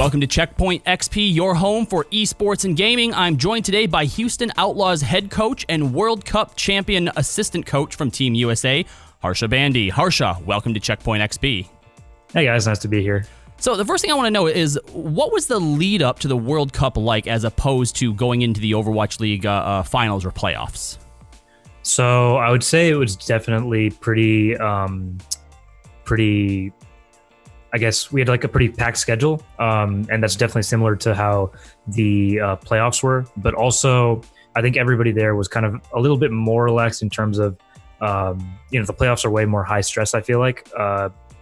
Welcome to Checkpoint XP, your home for esports and gaming. I'm joined today by Houston Outlaws head coach and World Cup champion assistant coach from Team USA, Harsha Bandy. Harsha, welcome to Checkpoint XP. Hey guys, nice to be here. So the first thing I want to know is, what was the lead up to the World Cup like as opposed to going into the Overwatch League finals or playoffs? So I would say it was definitely pretty, I guess we had like a pretty packed schedule, and that's definitely similar to how the playoffs were. But also, I think everybody there was kind of a little bit more relaxed in terms of, the playoffs are way more high stress. I feel like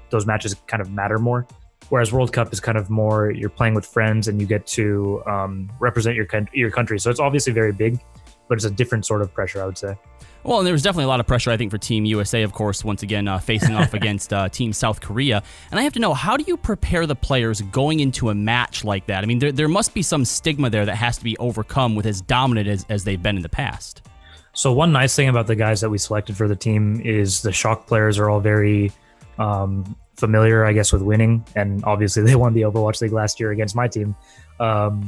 those matches kind of matter more, whereas World Cup is kind of more you're playing with friends and you get to represent your country. So it's obviously very big, but it's a different sort of pressure, I would say. Well, and there was definitely a lot of pressure, I think, for Team USA, of course, once again, facing off against Team South Korea. And I have to know, how do you prepare the players going into a match like that? I mean, there must be some stigma there that has to be overcome with as dominant as they've been in the past. So one nice thing about the guys that we selected for the team is the Shock players are all very familiar, I guess, with winning. And obviously they won the Overwatch League last year against my team. But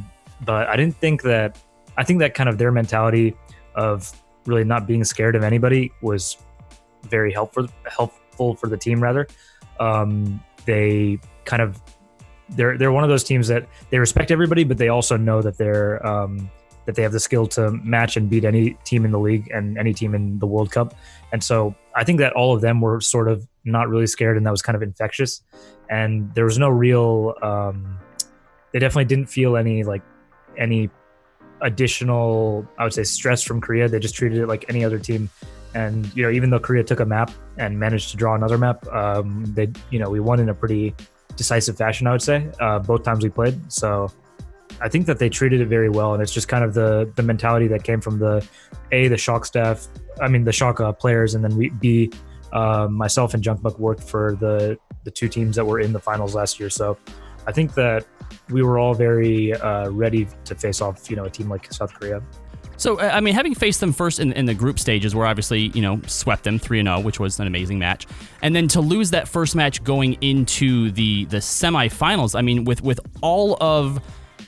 I think that kind of their mentality of really not being scared of anybody was very helpful for the team, rather. They kind of, they're one of those teams that they respect everybody, but they also know that that they have the skill to match and beat any team in the league and any team in the World Cup. And so I think that all of them were sort of not really scared, and that was kind of infectious. And there was no real, they definitely didn't feel any additional, I would say, stress from Korea. They just treated it like any other team. And, even though Korea took a map and managed to draw another map, we won in a pretty decisive fashion, I would say, both times we played. So I think that they treated it very well. And it's just kind of the mentality that came from the Shock staff, the Shock players. And then myself and Junkbuck worked for the two teams that were in the finals last year. So I think that we were all very ready to face off, a team like South Korea. So, having faced them first in the group stages, where obviously, swept them 3-0, which was an amazing match. And then to lose that first match going into the semifinals, with all of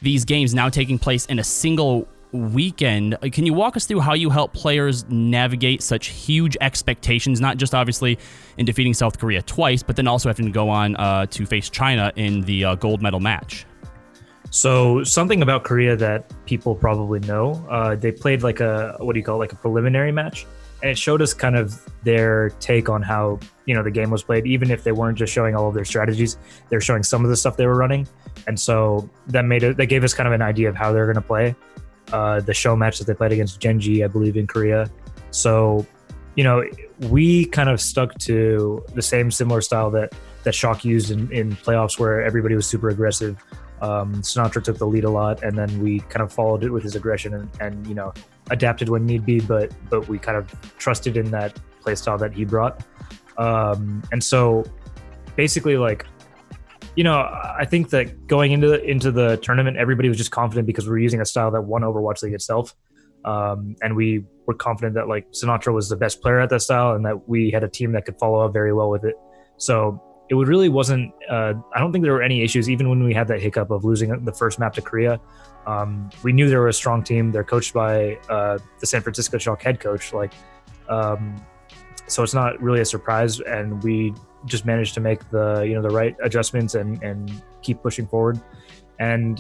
these games now taking place in a single weekend, can you walk us through how you help players navigate such huge expectations, not just obviously in defeating South Korea twice, but then also having to go on to face China in the gold medal match? So something about Korea that people probably know, they played like a preliminary match, and it showed us kind of their take on how, the game was played. Even if they weren't just showing all of their strategies, they're showing some of the stuff they were running. And so that gave us kind of an idea of how they're going to play. The show match that they played against Genji, I believe, in Korea. So, we kind of stuck to the similar style that Shock used in playoffs, where everybody was super aggressive. Sinatra took the lead a lot, and then we kind of followed it with his aggression and adapted when need be, but we kind of trusted in that play style that he brought. And so basically, I think that going into the tournament, everybody was just confident because we were using a style that won Overwatch League itself. And we were confident that Sinatra was the best player at that style, and that we had a team that could follow up very well with it. So it really wasn't, I don't think there were any issues, even when we had that hiccup of losing the first map to Korea. We knew they were a strong team. They're coached by the San Francisco Shock head coach. So it's not really a surprise, and we just managed to make the right adjustments and keep pushing forward. And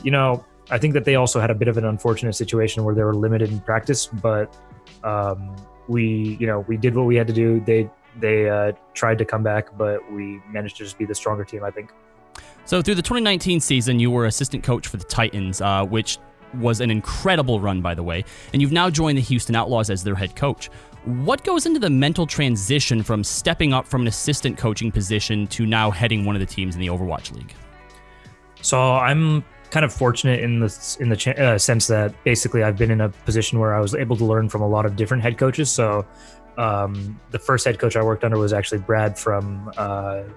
I think that they also had a bit of an unfortunate situation where they were limited in practice, but we did what we had to do. They tried to come back, but we managed to just be the stronger team, I think. So through the 2019 season, you were assistant coach for the Titans, which was an incredible run, by the way, and you've now joined the Houston Outlaws as their head coach. What goes into the mental transition from stepping up from an assistant coaching position to now heading one of the teams in the Overwatch League? So I'm kind of fortunate in the sense that basically I've been in a position where I was able to learn from a lot of different head coaches. So the first head coach I worked under was actually Brad from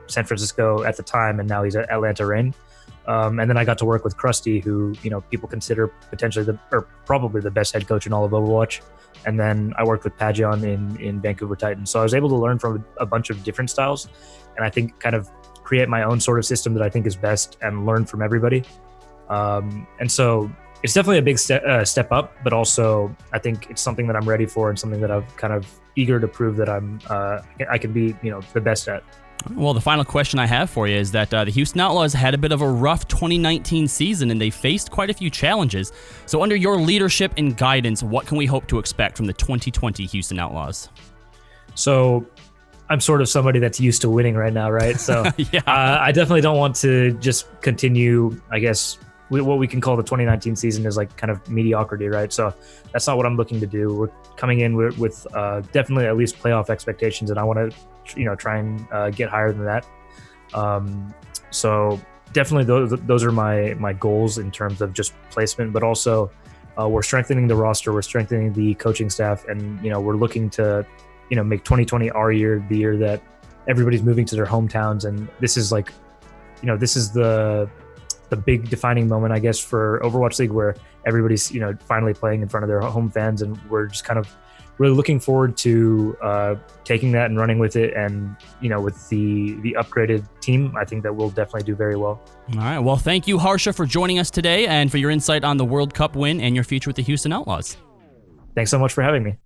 San Francisco at the time, and now he's at Atlanta Reign. And then I got to work with Krusty, who people consider potentially probably the best head coach in all of Overwatch. And then I worked with Pajion in Vancouver Titans. So I was able to learn from a bunch of different styles, and I think kind of create my own sort of system that I think is best and learn from everybody. And so it's definitely a big step up, but also I think it's something that I'm ready for and something that I'm kind of eager to prove that I can be, the best at. Well, the final question I have for you is that the Houston Outlaws had a bit of a rough 2019 season, and they faced quite a few challenges. So under your leadership and guidance, what can we hope to expect from the 2020 Houston Outlaws? So I'm sort of somebody that's used to winning right now, right? So yeah. I definitely don't want to just continue, I guess, what we can call the 2019 season is like kind of mediocrity, right? So that's not what I'm looking to do. We're coming in with definitely at least playoff expectations, and I want to try and get higher than that. So definitely those are my goals in terms of just placement, but also we're strengthening the roster, we're strengthening the coaching staff, and we're looking to make 2020 our year, the year that everybody's moving to their hometowns. And this is like this is the big defining moment, I guess, for Overwatch League, where everybody's finally playing in front of their home fans, and we're just kind of really looking forward to taking that and running with it. And with the upgraded team, I think that we'll definitely do very well. All right. Well, thank you, Harsha, for joining us today and for your insight on the World Cup win and your future with the Houston Outlaws. Thanks so much for having me.